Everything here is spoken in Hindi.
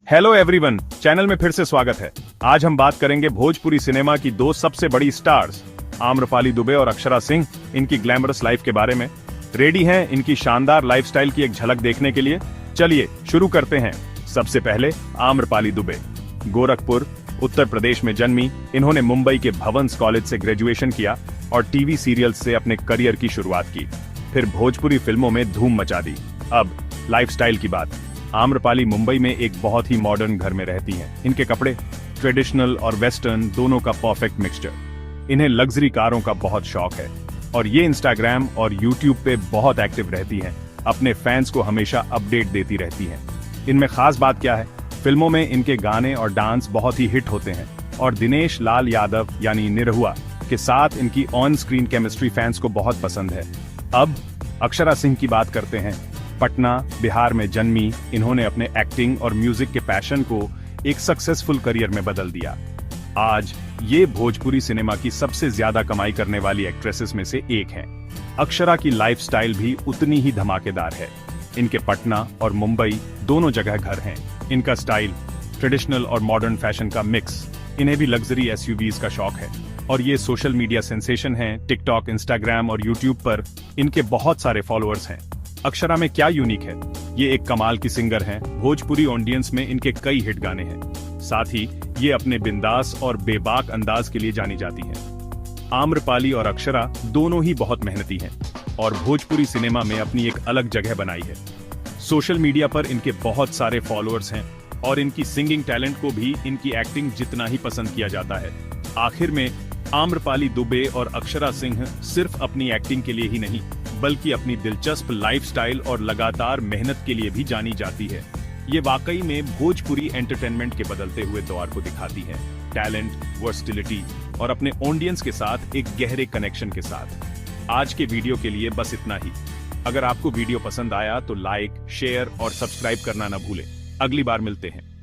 हेलो एवरीवन, चैनल में फिर से स्वागत है। आज हम बात करेंगे भोजपुरी सिनेमा की दो सबसे बड़ी स्टार्स आम्रपाली दुबे और अक्षरा सिंह, इनकी ग्लैमरस लाइफ के बारे में। रेडी हैं इनकी शानदार लाइफस्टाइल की एक झलक देखने के लिए? चलिए शुरू करते हैं। सबसे पहले आम्रपाली दुबे गोरखपुर, उत्तर प्रदेश में जन्मी। इन्होंने मुंबई के भवंस कॉलेज से ग्रेजुएशन किया और टीवी सीरियल्स से अपने करियर की शुरुआत की। फिर भोजपुरी फिल्मों में धूम मचा दी। अब लाइफस्टाइल की बात। आम्रपाली मुंबई में एक बहुत ही मॉडर्न घर में रहती हैं। इनके कपड़े ट्रेडिशनल और वेस्टर्न दोनों का परफेक्ट मिक्सचर। इन्हें लग्जरी कारों का बहुत शौक है और ये इंस्टाग्राम और यूट्यूब पे बहुत एक्टिव रहती हैं। अपने फैंस को हमेशा अपडेट देती रहती हैं। इनमें खास बात क्या है? फिल्मों में इनके गाने और डांस बहुत ही हिट होते हैं और दिनेश लाल यादव यानी निरहुआ के साथ इनकी ऑन स्क्रीन केमिस्ट्री फैंस को बहुत पसंद है। अब अक्षरा सिंह की बात करते हैं। पटना, बिहार में जन्मी इन्होंने अपने एक्टिंग और म्यूजिक के पैशन को एक सक्सेसफुल करियर में बदल दिया। आज ये भोजपुरी सिनेमा की सबसे ज्यादा कमाई करने वाली एक्ट्रेसेस में से एक हैं। अक्षरा की लाइफस्टाइल भी उतनी ही धमाकेदार है। इनके पटना और मुंबई दोनों जगह घर हैं। इनका स्टाइल ट्रेडिशनल और मॉडर्न फैशन का मिक्स। इन्हें भी लग्जरी एसयूवीज का शौक है और ये सोशल मीडिया सेंसेशन हैं। टिकटॉक, इंस्टाग्राम और यूट्यूब पर इनके बहुत सारे फॉलोअर्स हैं। अक्षरा में क्या यूनिक है? ये एक कमाल की सिंगर हैं। भोजपुरी ऑडियंस में इनके कई हिट गाने हैं। साथ ही ये अपने बिंदास और बेबाक अंदाज के लिए जानी जाती हैं। आम्रपाली और अक्षरा दोनों ही बहुत मेहनती हैं और भोजपुरी सिनेमा में अपनी एक अलग जगह बनाई है। सोशल मीडिया पर इनके बहुत सारे फॉलोअर्स हैं और इनकी सिंगिंग टैलेंट को भी इनकी एक्टिंग जितना ही पसंद किया जाता है। आखिर में आम्रपाली दुबे और अक्षरा सिंह सिर्फ अपनी एक्टिंग के लिए ही नहीं बल्कि अपनी दिलचस्प लाइफस्टाइल और लगातार मेहनत के लिए भी जानी जाती है। ये वाकई में भोजपुरी एंटरटेनमेंट के बदलते हुए दौर को दिखाती है। टैलेंट, वर्सटिलिटी और अपने ऑडियंस के साथ एक गहरे कनेक्शन के साथ। आज के वीडियो के लिए बस इतना ही। अगर आपको वीडियो पसंद आया तो लाइक, शेयर और सब्सक्राइब करना न भूलें। अगली बार मिलते हैं।